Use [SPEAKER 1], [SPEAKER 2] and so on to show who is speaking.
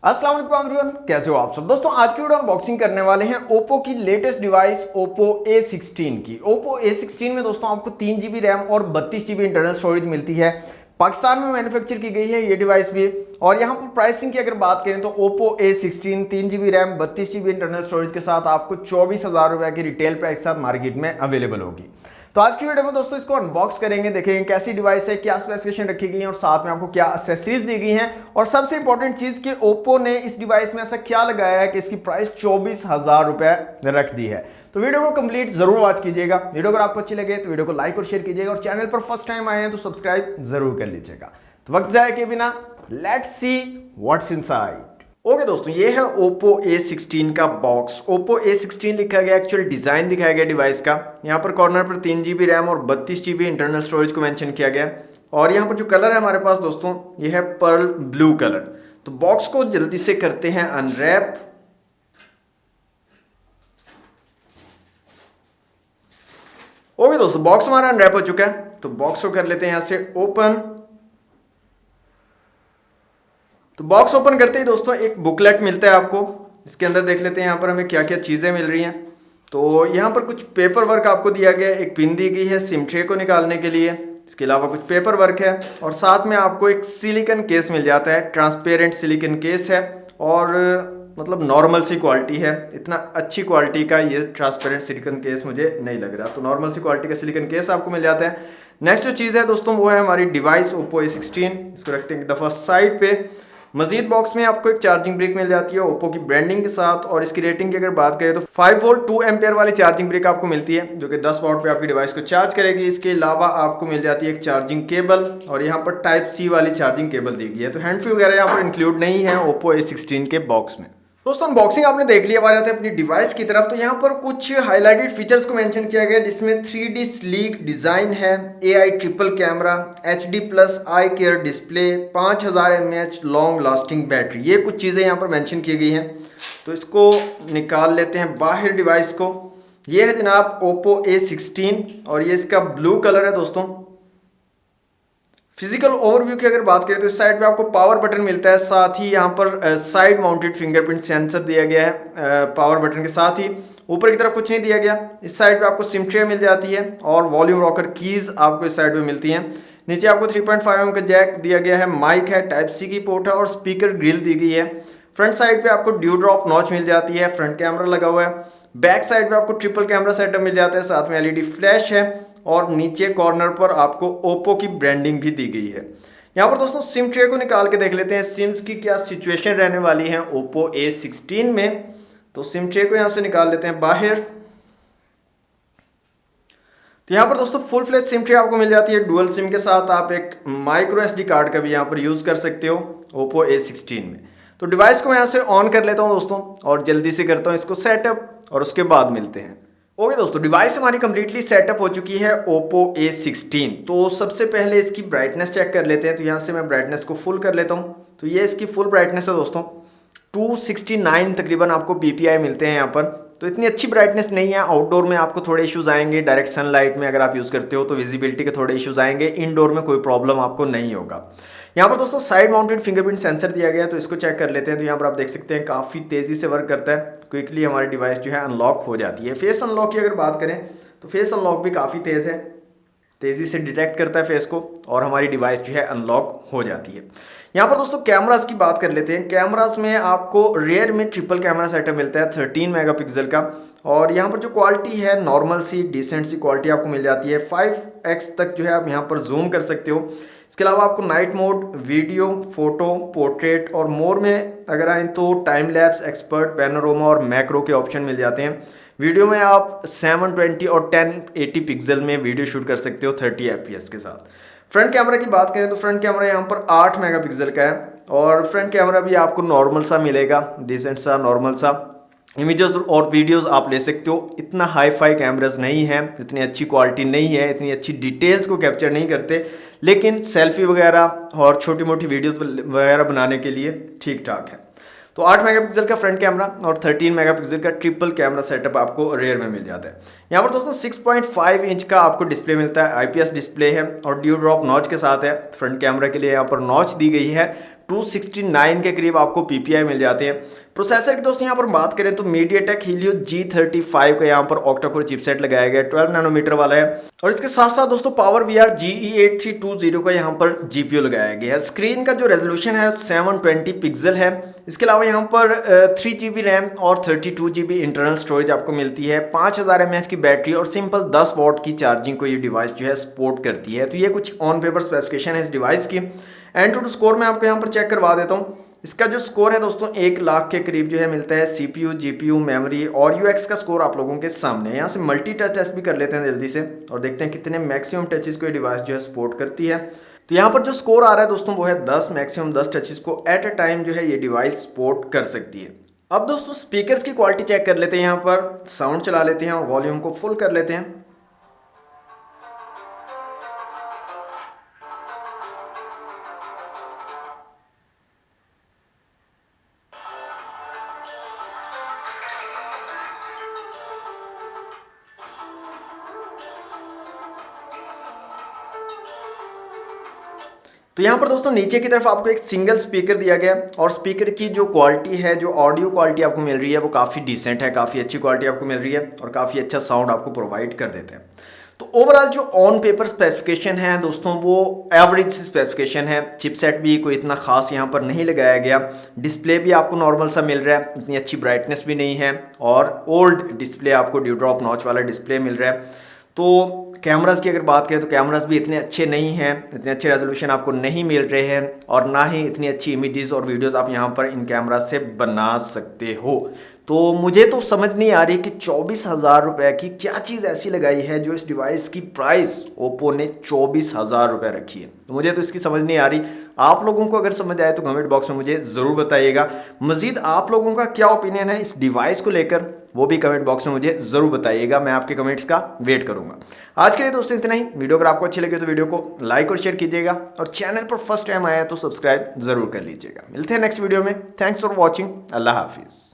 [SPEAKER 1] अस्सलाम वालेकुम एवरीवन, कैसे हो आप सब। दोस्तों आज की वीडियो अनबॉक्सिंग करने वाले हैं ओप्पो की लेटेस्ट डिवाइस ओप्पो A16 की। ओप्पो A16 में दोस्तों आपको 3 GB रैम और 32 GB इंटरनल स्टोरेज मिलती है। पाकिस्तान में मैन्युफैक्चर की गई है ये डिवाइस भी। और यहाँ पर प्राइसिंग की अगर बात करें तो Oppo A16 3 GB RAM 32 GB internal storage के साथ आपको 24,000 रुपए की रिटेल प्राइस के साथ मार्केट में अवेलेबल होगी। तो आज की वीडियो में दोस्तों इसको अनबॉक्स करेंगे, देखेंगे कैसी डिवाइस है, क्या स्पेसिफिकेशन रखी गई है और साथ में आपको क्या एक्सेसरीज दी गई हैं। और सबसे इंपॉर्टेंट चीज कि ओप्पो ने इस डिवाइस में ऐसा क्या लगाया है कि इसकी प्राइस 24,000 रुपए रख दी है। तो वीडियो को कंप्लीट जरूर वॉच कीजिएगा। वीडियो अगर आपको अच्छी लगे तो वीडियो को लाइक और शेयर कीजिएगा और चैनल पर फर्स्ट टाइम आए हैं तो सब्सक्राइब जरूर कर लीजिएगा। तो वक्त जाए के बिना let's see what's inside. Okay दोस्तों, ये है Oppo A16 का बॉक्स। Oppo A16 लिखा गया, एक्चुअल डिजाइन दिखाया गया डिवाइस का। यहाँ पर कॉर्नर पर 3 GB रैम और 32 GB इंटरनल स्टोरेज को मेंशन किया गया। और यहाँ पर जो कलर है हमारे पास दोस्तों, ये है पर्ल ब्लू कलर। तो बॉक्स को जल्दी से करते हैं अनरैप। ओके दोस्तों, बॉक्स हमारा अनरैप हो चुका है। तो बॉक्स को कर लेते हैं यहाँ से ओपन। तो बॉक्स ओपन करते ही दोस्तों एक बुकलेट मिलता है आपको। इसके अंदर देख लेते हैं यहाँ पर हमें क्या क्या चीज़ें मिल रही हैं। तो यहाँ पर कुछ पेपर वर्क आपको दिया गया है। एक पिन दी गई है सिम ट्रे को निकालने के लिए। इसके अलावा कुछ पेपर वर्क है और साथ में आपको एक सिलिकन केस मिल जाता है। ट्रांसपेरेंट सिलिकन केस है और मतलब नॉर्मल सी क्वालिटी है। इतना अच्छी क्वालिटी का ये ट्रांसपेरेंट सिलिकन केस मुझे नहीं लग रहा। तो नॉर्मल सी क्वालिटी का सिलिकन केस आपको मिल जाता है। नेक्स्ट जो चीज़ है दोस्तों वो है हमारी डिवाइस Oppo A16। इसको रखते हैं एक दफ़ा साइड पे। मजीद बॉक्स में आपको एक चार्जिंग ब्रिक मिल जाती है ओप्पो की ब्रांडिंग के साथ। और इसकी रेटिंग की अगर बात करें तो 5 वोल्ट 2 एम्पियर वाली चार्जिंग ब्रिक आपको मिलती है जो कि 10 वॉट पे आपकी डिवाइस को चार्ज करेगी। इसके अलावा आपको मिल जाती है एक चार्जिंग केबल और यहाँ पर टाइप सी वाली चार्जिंग केबल दी गई है। तो हैंड फ्री वगैरह यहाँ पर इंक्लूड नहीं है ओप्पो A16 के बॉक्स में। दोस्तों अनबॉक्सिंग आपने देख लिया। बात आते हैं अपनी डिवाइस की तरफ। तो यहाँ पर कुछ हाईलाइटेड फीचर्स को मेंशन किया गया जिसमें 3D स्लीक डिजाइन है, AI triple camera, HD+ eye care display, 5000 mAh long lasting battery. ये कुछ चीज़ें यहाँ पर मेंशन की गई हैं। तो इसको निकाल लेते हैं बाहर डिवाइस को। ये है जनाब Oppo A16 और ये इसका ब्लू कलर है दोस्तों। फिजिकल ओवरव्यू की अगर बात करें तो इस साइड पे आपको पावर बटन मिलता है। साथ ही यहाँ पर साइड माउंटेड फिंगरप्रिंट सेंसर दिया गया है पावर बटन के साथ ही। ऊपर की तरफ कुछ नहीं दिया गया। इस साइड पे आपको सिम ट्रे मिल जाती है और वॉल्यूम रॉकर कीज आपको इस साइड पे मिलती हैं। नीचे आपको 3.5mm का जैक दिया गया है, माइक है, टाइप सी की पोर्ट है और स्पीकर ग्रिल दी गई है। फ्रंट साइड पे आपको ड्यू ड्रॉप नॉच मिल जाती है, फ्रंट कैमरा लगा हुआ है। बैक साइड पे आपको ट्रिपल कैमरा सेटअप मिल जाता है, साथ में LED फ्लैश है और नीचे कॉर्नर पर आपको ओप्पो की ब्रांडिंग भी दी गई है। यहाँ पर दोस्तों सिम ट्रे को निकाल के देख लेते हैं सिम्स की क्या सिचुएशन रहने वाली है ओप्पो A16 में। तो सिम ट्रे को यहाँ से निकाल लेते हैं बाहर। तो यहाँ पर दोस्तों फुल फ्लेज सिम ट्रे आपको मिल जाती है डुअल सिम के साथ। आप एक माइक्रो SD कार्ड का भी यहाँ पर यूज कर सकते हो ओप्पो A16 में। तो डिवाइस को मैं यहाँ से ऑन कर लेता हूँ दोस्तों और जल्दी से करता हूँ इसको सेटअप और उसके बाद मिलते हैं। ओके दोस्तों, डिवाइस हमारी कंप्लीटली सेटअप हो चुकी है Oppo A16। तो सबसे पहले इसकी ब्राइटनेस चेक कर लेते हैं। तो यहाँ से मैं ब्राइटनेस को फुल कर लेता हूँ। तो ये इसकी फुल ब्राइटनेस है दोस्तों। 269 तकरीबन आपको PPI मिलते हैं यहाँ पर। तो इतनी अच्छी ब्राइटनेस नहीं है। आउटडोर में आपको थोड़े इश्यूज आएंगे, डायरेक्ट सनलाइट में अगर आप यूज़ करते हो तो विजिबिलिटी के थोड़े इश्यूज आएंगे। इनडोर में कोई प्रॉब्लम आपको नहीं होगा। यहाँ पर दोस्तों साइड माउंटेड फिंगरप्रिंट सेंसर दिया गया है, तो इसको चेक कर लेते हैं। तो यहाँ पर आप देख सकते हैं काफ़ी तेज़ी से वर्क करता है। क्विकली हमारी डिवाइस जो है अनलॉक हो जाती है। फेस अनलॉक की अगर बात करें तो फेस अनलॉक भी काफ़ी तेज़ है, तेज़ी से डिटेक्ट करता है फेस को और हमारी डिवाइस जो है अनलॉक हो जाती है। यहाँ पर दोस्तों कैमरास की बात कर लेते हैं। कैमरास में आपको रेयर में ट्रिपल कैमरा सेटअप मिलता है 13 मेगापिक्सल का। और यहाँ पर जो क्वालिटी है नॉर्मल सी डिसेंट सी क्वालिटी आपको मिल जाती है। 5x तक जो है आप यहाँ पर जूम कर सकते हो। इसके अलावा आपको night mode, video, photo, portrait और मोर में अगर आए तो टाइम लैप्स, एक्सपर्ट, पैनोरामा और मैक्रो के ऑप्शन मिल जाते हैं। वीडियो में आप 720 और 1080 पिक्सल में वीडियो शूट कर सकते हो 30 FPS के साथ। फ्रंट कैमरा की बात करें तो फ्रंट कैमरा यहाँ पर 8 मेगापिक्सल का है और फ्रंट कैमरा भी आपको नॉर्मल सा मिलेगा, डिसेंट सा, नॉर्मल सा। इमेजेस और वीडियोस आप ले सकते हो। इतना हाई फाई कैमरास नहीं है, इतनी अच्छी क्वालिटी नहीं है, इतनी अच्छी डिटेल्स को कैप्चर नहीं करते, लेकिन सेल्फी वगैरह और छोटी मोटी वीडियोस वगैरह बनाने के लिए ठीक ठाक है। तो 8 मेगापिक्सल का फ्रंट कैमरा और 13 मेगापिक्सल का ट्रिपल कैमरा सेटअप आपको रेयर में मिल जाता है। यहाँ पर दोस्तों 6.5 इंच का आपको डिस्प्ले मिलता है। IPS डिस्प्ले है और ड्यू ड्रॉप नॉच के साथ है। फ्रंट कैमरा के लिए यहाँ पर नॉच दी गई है 269 के करीब आपको PPI मिल जाते हैं। प्रोसेसर की दोस्तों यहाँ पर बात करें तो MediaTek Helio G35 का यहाँ पर ऑक्टा कोर चिपसेट लगाया गया है, 12 नैनोमीटर वाला है। और इसके साथ साथ दोस्तों पावर VR GE8320 का यहाँ पर GPU लगाया गया है। स्क्रीन का जो रेजोल्यूशन है 720 पिक्सल है। इसके अलावा यहाँ पर 3GB रैम और 32GB इंटरनल स्टोरेज आपको मिलती है। 5000 mAh की बैटरी और सिंपल 10 वॉट की चार्जिंग को ये डिवाइस जो है सपोर्ट करती है। तो ये कुछ ऑन पेपर स्पेसिफिकेशन है इस डिवाइस की। एंड्रॉइड स्कोर मैं आपको यहाँ पर चेक करवा देता हूँ। इसका जो स्कोर है दोस्तों 1 लाख के करीब जो है मिलता है। CPU, GPU, मेमोरी और UX का स्कोर आप लोगों के सामने है। यहाँ से मल्टी टच टेस्ट भी कर लेते हैं जल्दी से और देखते हैं कितने मैक्सिमम टचेस को ये डिवाइस जो है सपोर्ट करती है। तो यहाँ पर जो स्कोर आ रहा है दोस्तों वो है 10, मैक्सिमम 10 टचेस को एट अ टाइम जो है ये डिवाइस सपोर्ट कर सकती है। अब दोस्तों स्पीकर्स की क्वालिटी चेक कर लेते हैं। यहाँ पर साउंड चला लेते हैं और वॉल्यूम को फुल कर लेते हैं। तो यहाँ पर दोस्तों नीचे की तरफ आपको एक सिंगल स्पीकर दिया गया और स्पीकर की जो क्वालिटी है, जो ऑडियो क्वालिटी आपको मिल रही है वो काफ़ी डिसेंट है, काफ़ी अच्छी क्वालिटी आपको मिल रही है और काफ़ी अच्छा साउंड आपको प्रोवाइड कर देते हैं। तो ओवरऑल जो ऑन पेपर स्पेसिफिकेशन है दोस्तों वो एवरेज स्पेसिफिकेशन है। चिपसेट भी कोई इतना खास यहाँ पर नहीं लगाया गया। डिस्प्ले भी आपको नॉर्मल सा मिल रहा है, इतनी अच्छी ब्राइटनेस भी नहीं है और ओल्ड डिस्प्ले आपको ड्यू ड्रॉप नॉच वाला डिस्प्ले मिल रहा है। तो कैमरास की अगर बात करें तो कैमरास भी इतने अच्छे नहीं हैं, इतने अच्छे रेजोल्यूशन आपको नहीं मिल रहे हैं और ना ही इतनी अच्छी इमेजेस और वीडियोस आप यहाँ पर इन कैमरा से बना सकते हो। तो मुझे तो समझ नहीं आ रही कि 24,000 रुपये की क्या चीज़ ऐसी लगाई है जो इस डिवाइस की प्राइस ओप्पो ने 24,000 रुपये रखी है। तो मुझे तो इसकी समझ नहीं आ रही। आप लोगों को अगर समझ आए तो कमेंट बॉक्स में मुझे ज़रूर बताइएगा। मज़ीद आप लोगों का क्या ओपिनियन है इस डिवाइस को लेकर वो भी कमेंट बॉक्स में मुझे ज़रूर बताइएगा। मैं आपके कमेंट्स का वेट करूंगा। आज के लिए दोस्तों इतना ही। वीडियो अगर आपको अच्छी लगी तो वीडियो को लाइक और शेयर कीजिएगा और चैनल पर फर्स्ट टाइम आया तो सब्सक्राइब ज़रूर कर लीजिएगा। मिलते हैं नेक्स्ट वीडियो में। Thanks for watching. अल्लाह हाफिज़।